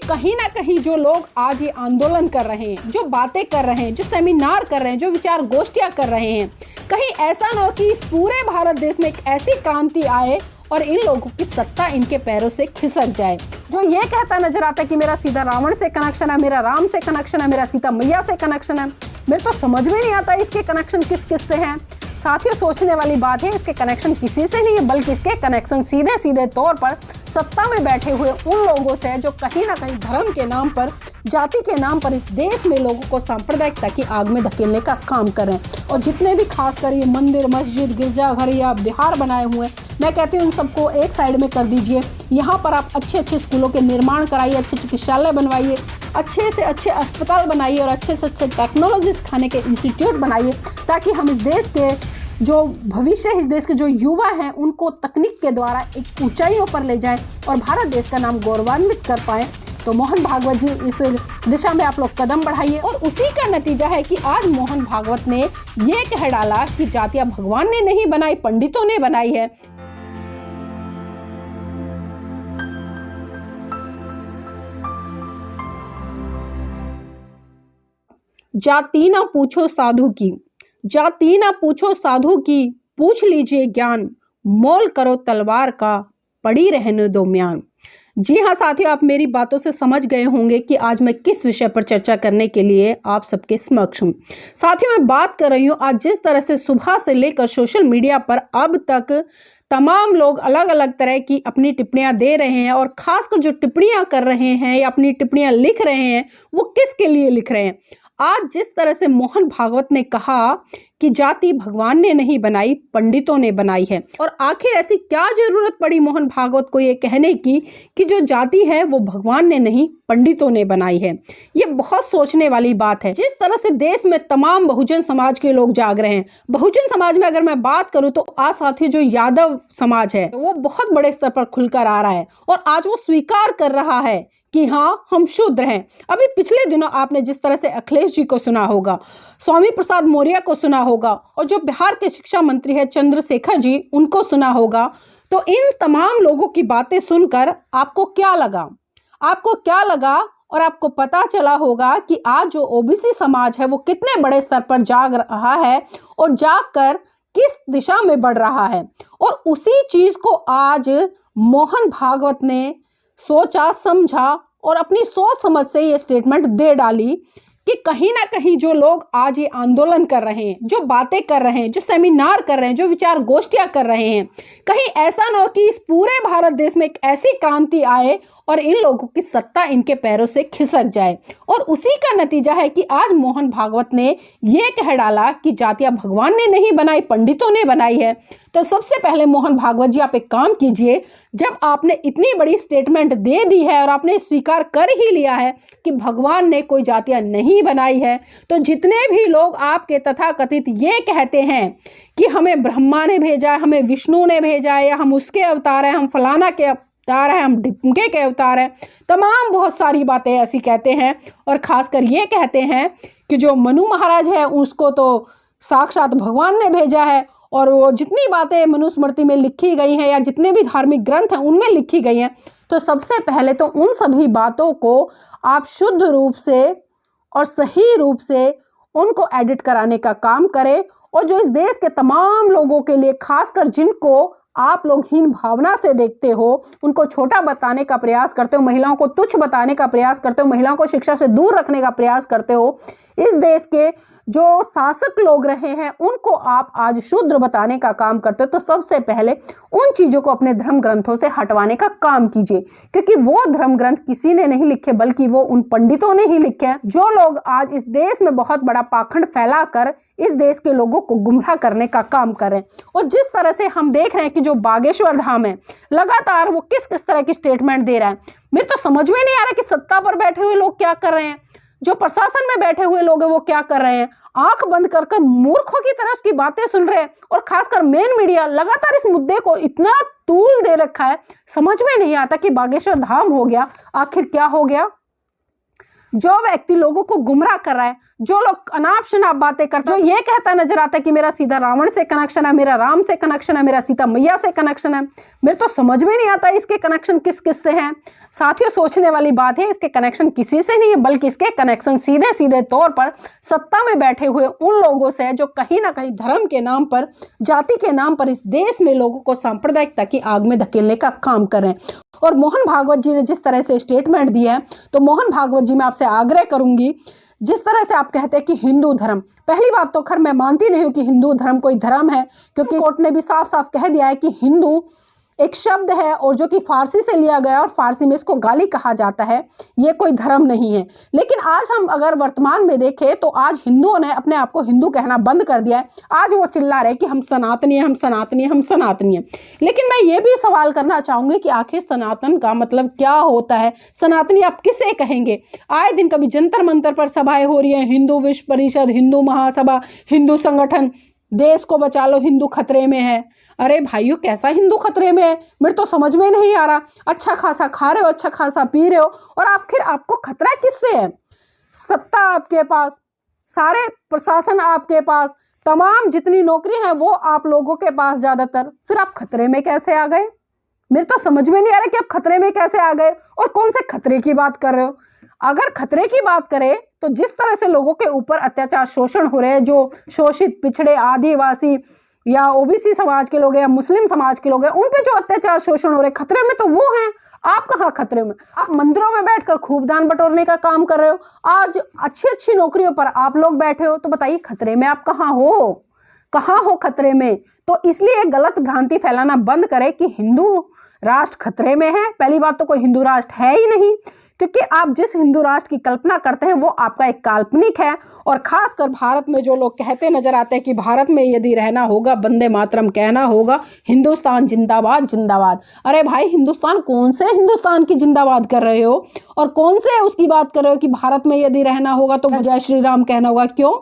कहीं ना कहीं जो लोग आज ये आंदोलन कर रहे हैं, जो बातें कर रहे हैं, जो सेमिनार कर रहे हैं, जो विचार गोष्ठियां कर रहे हैं, कहीं ऐसा ना हो कि इस पूरे भारत देश में एक ऐसी क्रांति आए और इन लोगों की सत्ता इनके पैरों से खिसक जाए। जो ये कहता नजर आता है कि मेरा सीधा रावण से कनेक्शन है, मेरा राम से कनेक्शन है, मेरा सीता मैया से कनेक्शन है, मेरे तो समझ में नहीं आता इसके कनेक्शन किस किस से हैं। साथियों, सोचने वाली बात है, इसके कनेक्शन किसी से नहीं है, बल्कि इसके कनेक्शन सीधे सीधे तौर पर सत्ता में बैठे हुए उन लोगों से है जो कहीं ना कहीं धर्म के नाम पर, जाति के नाम पर इस देश में लोगों को सांप्रदायिकता की आग में धकेलने का काम करें। और जितने भी खासकर ये मंदिर, मस्जिद, गिरजाघर या बिहार बनाए हुए हैं, मैं कहती हूँ इन सबको एक साइड में कर दीजिए। यहाँ पर आप अच्छे अच्छे स्कूलों के निर्माण कराइए, अच्छे चिकित्सालय बनवाइए, अच्छे से अच्छे अस्पताल बनाइए और अच्छे से अच्छे टेक्नोलॉजी सिखाने के इंस्टीट्यूट बनाइए, ताकि हम इस देश के जो भविष्य, इस देश के जो युवा हैं उनको तकनीक के द्वारा एक ऊंचाइयों पर ले जाएं और भारत देश का नाम गौरवान्वित कर पाएं। तो मोहन भागवत जी, इस दिशा में आप लोग कदम बढ़ाइए। और उसी का नतीजा है कि आज मोहन भागवत ने ये कह डाला कि जातियां भगवान ने नहीं बनाई, पंडितों ने बनाई है। जाति ना पूछो साधु की, जाति ना पूछो साधु की, पूछ लीजिए ज्ञान, मोल करो तलवार का, पड़ी रहने दो म्यान। जी हाँ साथियों, आप मेरी बातों से समझ गए होंगे कि आज मैं किस विषय पर चर्चा करने के लिए आप सबके समक्ष हूँ। साथियों, मैं बात कर रही हूँ आज जिस तरह से सुबह से लेकर सोशल मीडिया पर अब तक तमाम लोग अलग अलग तरह की अपनी टिप्पणियां दे रहे हैं, और खासकर जो टिप्पणियां कर रहे हैं या अपनी टिप्पणियां लिख रहे हैं वो किसके लिए लिख रहे हैं। आज जिस तरह से मोहन भागवत ने कहा कि जाति भगवान ने नहीं बनाई, पंडितों ने बनाई है, और आखिर ऐसी क्या जरूरत पड़ी मोहन भागवत को ये कहने की कि जो जाति है वो भगवान ने नहीं, पंडितों ने बनाई है। ये बहुत सोचने वाली बात है। जिस तरह से देश में तमाम बहुजन समाज के लोग जाग रहे हैं, बहुजन समाज में अगर मैं बात करूं तो आज साथी जो यादव समाज है वो बहुत बड़े स्तर पर खुलकर आ रहा है और आज वो स्वीकार कर रहा है कि हाँ, हम शूद्र हैं। अभी पिछले दिनों आपने जिस तरह से अखिलेश जी को सुना होगा, स्वामी प्रसाद मौर्य को सुना होगा, और जो बिहार के शिक्षा मंत्री है चंद्रशेखर जी, उनको सुना होगा। तो इन तमाम लोगों की बातें सुनकर आपको क्या लगा? आपको क्या लगा? और आपको पता चला होगा कि आज जो ओबीसी समाज है वो कितने बड़े स्तर पर जाग रहा है और जागकर किस दिशा में बढ़ रहा है। और उसी चीज को आज मोहन भागवत ने सोचा, समझा और अपनी सोच समझ से ये स्टेटमेंट दे डाली कि कहीं ना कहीं जो लोग आज ये आंदोलन कर रहे हैं, जो बातें कर रहे हैं, जो सेमिनार कर रहे हैं, जो विचार गोष्ठियां कर रहे हैं, कहीं ऐसा ना हो कि इस पूरे भारत देश में एक ऐसी क्रांति आए और इन लोगों की सत्ता इनके पैरों से खिसक जाए। और उसी का नतीजा है कि आज मोहन भागवत ने ये कह डाला कि जातियां भगवान ने नहीं बनाई, पंडितों ने बनाई है। तो सबसे पहले मोहन भागवत जी, आप एक काम कीजिए, जब आपने इतनी बड़ी स्टेटमेंट दे दी है और आपने स्वीकार कर ही लिया है कि भगवान ने कोई जातियां नहीं बनाई है, तो जितने भी लोग आपके तथाकथित ये कहते हैं कि हमें ब्रह्मा ने भेजा है, हमें विष्णु ने भेजा है, या हम उसके अवतार हैं, हम फलाना के अवतार हैं, हम ढिमके के अवतार हैं, तमाम बहुत सारी बातें ऐसी कहते हैं। और खासकर ये कहते हैं कि जो मनु महाराज है उसको तो साक्षात भगवान ने भेजा है, और वो जितनी बातें मनुस्मृति में लिखी गई हैं या जितने भी धार्मिक ग्रंथ हैं उनमें लिखी गई हैं। तो सबसे पहले तो उन सभी बातों को आप शुद्ध रूप से और सही रूप से उनको एडिट कराने का काम करें, और जो इस देश के तमाम लोगों के लिए, खासकर जिनको आप लोग हीन भावना से देखते हो, उनको छोटा बताने का प्रयास करते हो, महिलाओं को तुच्छ बताने का प्रयास करते हो, महिलाओं को शिक्षा से दूर रखने का प्रयास करते हो, इस देश के जो शासक लोग रहे हैं उनको आप आज शूद्र बताने का काम करते हो। तो सबसे पहले उन चीजों को अपने धर्म ग्रंथों से हटवाने का काम कीजिए, क्योंकि वो धर्म ग्रंथ किसी ने नहीं लिखे, बल्कि वो उन पंडितों ने ही लिखे हैं, जो लोग आज इस देश में बहुत बड़ा पाखंड फैलाकर इस देश के लोगों को गुमराह करने का काम करें। और जिस तरह से हम देख रहे हैं कि जो बागेश्वर धाम है, लगातार वो किस किस तरह की स्टेटमेंट दे रहा है, मेरे तो समझ में नहीं आ रहा कि सत्ता पर बैठे हुए लोग क्या कर रहे हैं, जो प्रशासन में बैठे हुए लोग हैं वो क्या कर रहे हैं। आंख बंद कर कर मूर्खों की तरह की बातें सुन रहे हैं, और खासकर मेन मीडिया लगातार इस मुद्दे को इतना तूल दे रखा है, समझ में नहीं आता कि बागेश्वर धाम हो गया, आखिर क्या हो गया। जो व्यक्ति लोगों को गुमराह कर रहा है, जो लोग अनाप शनाप बातें करते हैं, जो ये कहता नजर आता है कि मेरा सीधा रावण से कनेक्शन है, मेरा राम से कनेक्शन है, मेरा सीता मैया से कनेक्शन है, मेरे तो समझ में नहीं आता इसके कनेक्शन किस किस से हैं। साथियों, सोचने वाली बात है, इसके कनेक्शन किसी से नहीं है, बल्कि इसके कनेक्शन सीधे सीधे तौर पर सत्ता में बैठे हुए उन लोगों से है जो कहीं ना कहीं धर्म के नाम पर, जाति के नाम पर इस देश में लोगों को सांप्रदायिकता की आग में धकेलने का काम कर रहे हैं। और मोहन भागवत जी ने जिस तरह से स्टेटमेंट दिया है, तो मोहन भागवत जी मैं आपसे आग्रह करूंगी, जिस तरह से आप कहते हैं कि हिंदू धर्म, पहली बात तो खैर मैं मानती नहीं हूं कि हिंदू धर्म कोई धर्म है, क्योंकि कोर्ट ने भी साफ साफ कह दिया है कि हिंदू एक शब्द है और जो कि फारसी से लिया गया और फारसी में इसको गाली कहा जाता है, ये कोई धर्म नहीं है। लेकिन आज हम अगर वर्तमान में देखें तो आज हिंदुओं ने अपने आप को हिंदू कहना बंद कर दिया है। आज वो चिल्ला रहे कि हम सनातनी हैं, हम सनातनी हैं, हम सनातनी हैं। लेकिन मैं ये भी सवाल करना चाहूंगी कि आखिर सनातन का मतलब क्या होता है? सनातनी आप किसे कहेंगे? आए दिन कभी जंतर मंतर पर सभाएं हो रही हैं, हिंदू विश्व परिषद, हिंदू महासभा, हिंदू संगठन, देश को बचा लो, हिंदू खतरे में है। अरे भाइयों, कैसा हिंदू खतरे में है? मेरे तो समझ में नहीं आ रहा। अच्छा खासा खा रहे हो, अच्छा खासा पी रहे हो, और आखिर आपको खतरा किससे है? सत्ता आपके पास, सारे प्रशासन आपके पास, तमाम जितनी नौकरी है वो आप लोगों के पास ज्यादातर, फिर आप खतरे में कैसे आ गए? मेरे तो समझ में नहीं आ रहा कि आप खतरे में कैसे आ गए, और कौन से खतरे की बात कर रहे हो? अगर खतरे की बात करें तो जिस तरह से लोगों के ऊपर अत्याचार शोषण हो रहे हैं, जो शोषित पिछड़े आदिवासी या ओबीसी समाज के लोग हैं या मुस्लिम समाज के लोग हैं, उन पे जो अत्याचार शोषण हो रहे हैं, खतरे में तो वो हैं। आप कहाँ खतरे में? आप मंदिरों में बैठकर खूब दान बटोरने का काम कर रहे हो, आज अच्छी अच्छी नौकरियों पर आप लोग बैठे हो, तो बताइए खतरे में आप कहाँ हो? कहाँ हो खतरे में? तो इसलिए गलत भ्रांति फैलाना बंद करें कि हिंदू राष्ट्र खतरे में है। पहली बात तो कोई हिंदू राष्ट्र है ही नहीं, क्योंकि आप जिस हिंदू राष्ट्र की कल्पना करते हैं वो आपका एक काल्पनिक है। और खासकर भारत में जो लोग कहते नजर आते हैं कि भारत में यदि रहना होगा, वंदे मातरम कहना होगा, हिंदुस्तान जिंदाबाद जिंदाबाद। अरे भाई, हिंदुस्तान कौन से हिंदुस्तान की जिंदाबाद कर रहे हो, और कौन से उसकी बात कर रहे हो कि भारत में यदि रहना होगा तो जय श्री राम कहना होगा? क्यों?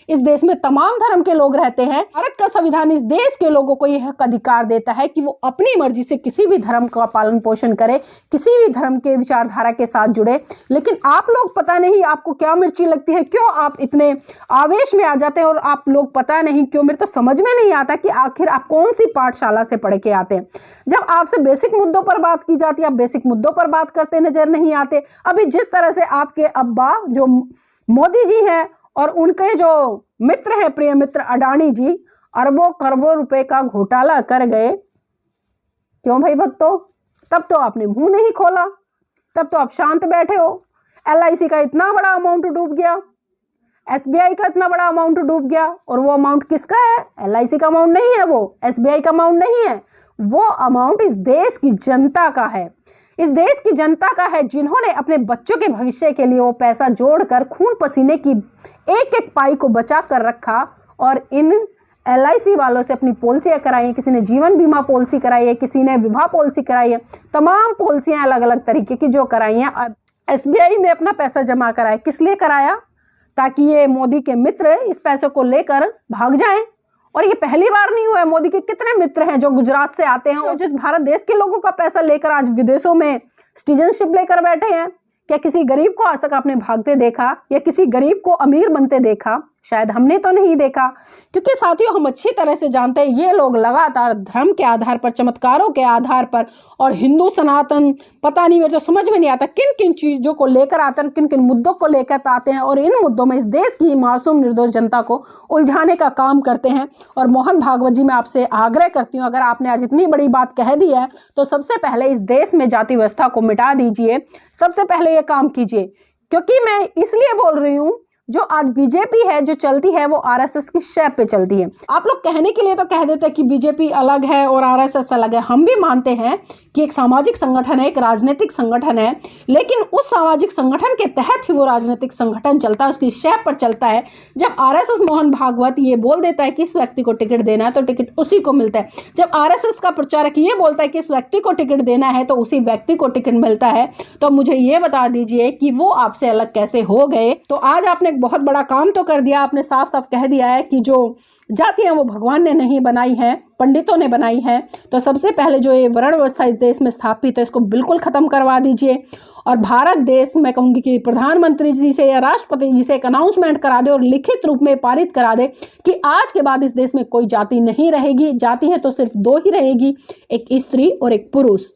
इस देश में तमाम धर्म के लोग रहते हैं। भारत का संविधान इस देश के लोगों को यह हक अधिकार देता है कि वो अपनी मर्जी से किसी भी धर्म का पालन पोषण करे, किसी भी धर्म के विचारधारा के साथ जुड़े। लेकिन आप लोग पता नहीं आपको क्या मिर्ची लगती है, क्यों आप इतने आवेश में आ जाते हैं, और आप लोग पता नहीं क्यों, मेरे तो समझ में नहीं आता कि आखिर आप कौन सी पाठशाला से पढ़ के आते हैं। जब आपसे बेसिक मुद्दों पर बात की जाती है, आप बेसिक मुद्दों पर बात करते नजर नहीं आते। अभी जिस तरह से आपके अब्बा जो मोदी जी हैं और उनके जो मित्र हैं, प्रिय मित्र अडानी जी, अरबों खरबों रुपए का घोटाला कर गए, क्यों भाई भक्तों? तब तो आपने मुंह नहीं खोला, तब तो आप शांत बैठे हो। LIC का इतना बड़ा अमाउंट डूब गया, SBI का इतना बड़ा अमाउंट डूब गया, और वो अमाउंट किसका है? LIC का अमाउंट नहीं है, वो SBI का अमाउंट नहीं है, वो अमाउंट इस देश की जनता का है। इस देश की जनता का है, जिन्होंने अपने बच्चों के भविष्य के लिए वो पैसा जोड़कर खून पसीने की एक एक पाई को बचा कर रखा, और इन LIC वालों से अपनी पॉलिसियाँ कराई हैं। किसी ने जीवन बीमा पॉलिसी कराई है, किसी ने विवाह पॉलिसी कराई है, तमाम पॉलिसियाँ अलग अलग तरीके की जो कराई हैं। SBI में अपना पैसा जमा कराया, किस लिए कराया? ताकि ये मोदी के मित्र इस पैसे को लेकर भाग जाएं। और ये पहली बार नहीं हुआ है। मोदी के कितने मित्र हैं जो गुजरात से आते हैं और जिस भारत देश के लोगों का पैसा लेकर आज विदेशों में सिटीजनशिप लेकर बैठे हैं। क्या किसी गरीब को आज तक आपने भागते देखा, या किसी गरीब को अमीर बनते देखा? शायद हमने तो नहीं देखा, क्योंकि साथियों हम अच्छी तरह से जानते हैं ये लोग लगातार धर्म के आधार पर, चमत्कारों के आधार पर, और हिंदू सनातन पता नहीं, मेरे तो समझ में नहीं आता किन किन चीज़ों को लेकर आते हैं, किन किन मुद्दों को लेकर आते हैं, और इन मुद्दों में इस देश की मासूम निर्दोष जनता को उलझाने का काम करते हैं। और मोहन भागवत जी, मैं आपसे आग्रह करती हूँ, अगर आपने आज इतनी बड़ी बात कह दी है तो सबसे पहले इस देश में जाति व्यवस्था को मिटा दीजिए, सबसे पहले ये काम कीजिए। क्योंकि मैं इसलिए बोल रही हूँ, जो आज बीजेपी है जो चलती है वो आरएसएस की शैप पे चलती है। आप लोग कहने के लिए तो कह देते हैं कि बीजेपी अलग है और आरएसएस अलग है। हम भी मानते हैं कि एक सामाजिक संगठन है, एक राजनीतिक संगठन है, लेकिन उस सामाजिक संगठन के तहत ही वो राजनीतिक संगठन चलता है, उसकी शैप पर चलता है। जब आरएसएस मोहन भागवत ये बोल देता है कि इस व्यक्ति को टिकट देना है तो टिकट उसी को मिलता है। जब आरएसएस का प्रचारक ये बोलता है कि इस व्यक्ति को टिकट देना है तो उसी व्यक्ति को टिकट मिलता है। तो मुझे ये बता दीजिए कि वो आपसे अलग कैसे हो गए? तो आज आपने एक बहुत बड़ा काम तो कर दिया, आपने साफ साफ कह दिया है कि जो जातियाँ वो भगवान ने नहीं बनाई हैं, पंडितों ने बनाई हैं। तो सबसे पहले जो ये वर्ण व्यवस्था इस देश में स्थापित है इसको बिल्कुल ख़त्म करवा दीजिए। और भारत देश, मैं कहूँगी कि प्रधानमंत्री जी से या राष्ट्रपति जी से एक अनाउंसमेंट करा दे और लिखित रूप में पारित करा दे कि आज के बाद इस देश में कोई जाति नहीं रहेगी। जाति है तो सिर्फ दो ही रहेगी, एक स्त्री और एक पुरुष।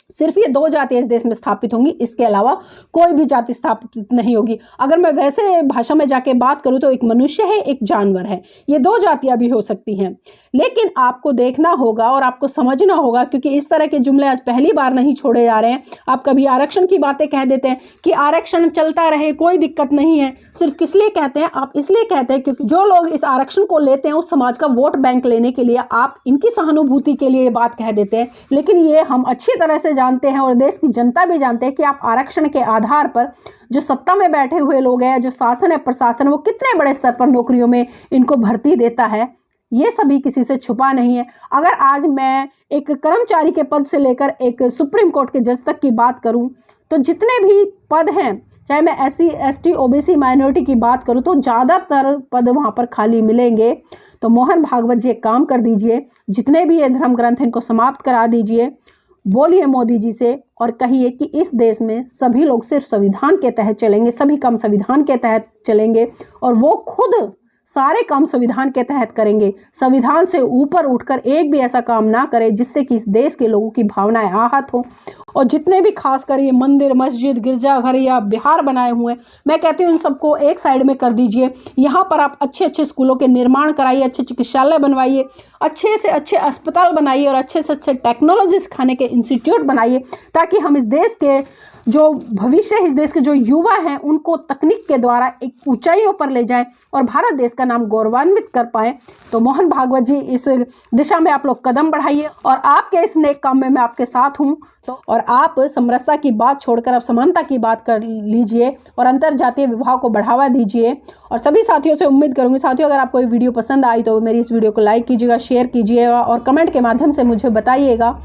सिर्फ ये दो जातियाँ इस देश में स्थापित होंगी, इसके अलावा कोई भी जाति स्थापित नहीं होगी। अगर मैं वैसे भाषा में जाके बात करूँ तो एक मनुष्य है, एक जानवर है, ये दो जातियाँ भी हो सकती हैं। लेकिन आपको देखना होगा और आपको समझना होगा, क्योंकि इस तरह के जुमले आज पहली बार नहीं छोड़े जा रहे हैं। आप कभी आरक्षण की बातें कह देते हैं कि आरक्षण चलता रहे, कोई दिक्कत नहीं है। सिर्फ किस लिए कहते हैं? आप इसलिए कहते हैं क्योंकि जो लोग इस आरक्षण को लेते हैं उस समाज का वोट बैंक लेने के लिए आप इनकी सहानुभूति के लिए ये बात कह देते हैं। लेकिन ये हम अच्छी तरह से जानते हैं और देश की जनता भी जानते हैं कि आप आरक्षण के आधार पर जो सत्ता में बैठे हुए लोग हैं, जो शासन है, प्रशासन, वो कितने बड़े स्तर पर नौकरियों में इनको भर्ती देता है, ये सभी किसी से छुपा नहीं है। अगर आज मैं एक कर्मचारी के पद से लेकर एक सुप्रीम कोर्ट के जज तक की बात करूं तो जितने भी पद हैं, चाहे मैं SC ST OBC माइनॉरिटी की बात करूं तो ज़्यादातर पद वहां पर खाली मिलेंगे। तो मोहन भागवत जी एक काम कर दीजिए, जितने भी ये धर्म ग्रंथ हैं इनको समाप्त करा दीजिए। बोलिए मोदी जी से और कहिए कि इस देश में सभी लोग सिर्फ संविधान के तहत चलेंगे, सभी काम संविधान के तहत चलेंगे और वो खुद सारे काम संविधान के तहत करेंगे। संविधान से ऊपर उठकर एक भी ऐसा काम ना करे जिससे कि इस देश के लोगों की भावनाएं आहत हो। और जितने भी खासकर ये मंदिर, मस्जिद, गिरजाघर या बिहार बनाए हुए हैं, मैं कहती हूँ इन सबको एक साइड में कर दीजिए। यहाँ पर आप अच्छे अच्छे स्कूलों के निर्माण कराइए, अच्छे चिकित्सालय बनवाइए, अच्छे से अच्छे अस्पताल बनाइए और अच्छे से अच्छे टेक्नोलॉजी सिखाने के इंस्टीट्यूट बनाइए, ताकि हम इस देश के जो भविष्य है, इस देश के जो युवा हैं उनको तकनीक के द्वारा एक ऊंचाइयों पर ले जाएं और भारत देश का नाम गौरवान्वित कर पाएं। तो मोहन भागवत जी, इस दिशा में आप लोग कदम बढ़ाइए और आपके इस नेक काम में मैं आपके साथ हूं। तो और आप समरसता की बात छोड़कर अब समानता की बात कर लीजिए और अंतर जातीय विवाह को बढ़ावा दीजिए। और सभी साथियों से उम्मीद करूंगी, साथियों अगर आपको ये वीडियो पसंद आई तो मेरी इस वीडियो को लाइक कीजिएगा, शेयर कीजिएगा और कमेंट के माध्यम से मुझे बताइएगा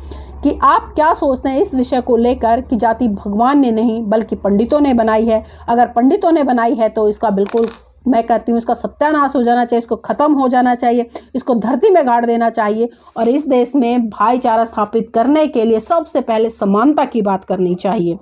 कि आप क्या सोचते हैं इस विषय को लेकर कि जाति भगवान ने नहीं बल्कि पंडितों ने बनाई है। अगर पंडितों ने बनाई है तो इसका बिल्कुल, मैं कहती हूँ, इसका सत्यानाश हो जाना चाहिए, इसको ख़त्म हो जाना चाहिए, इसको धरती में गाड़ देना चाहिए। और इस देश में भाईचारा स्थापित करने के लिए सबसे पहले समानता की बात करनी चाहिए।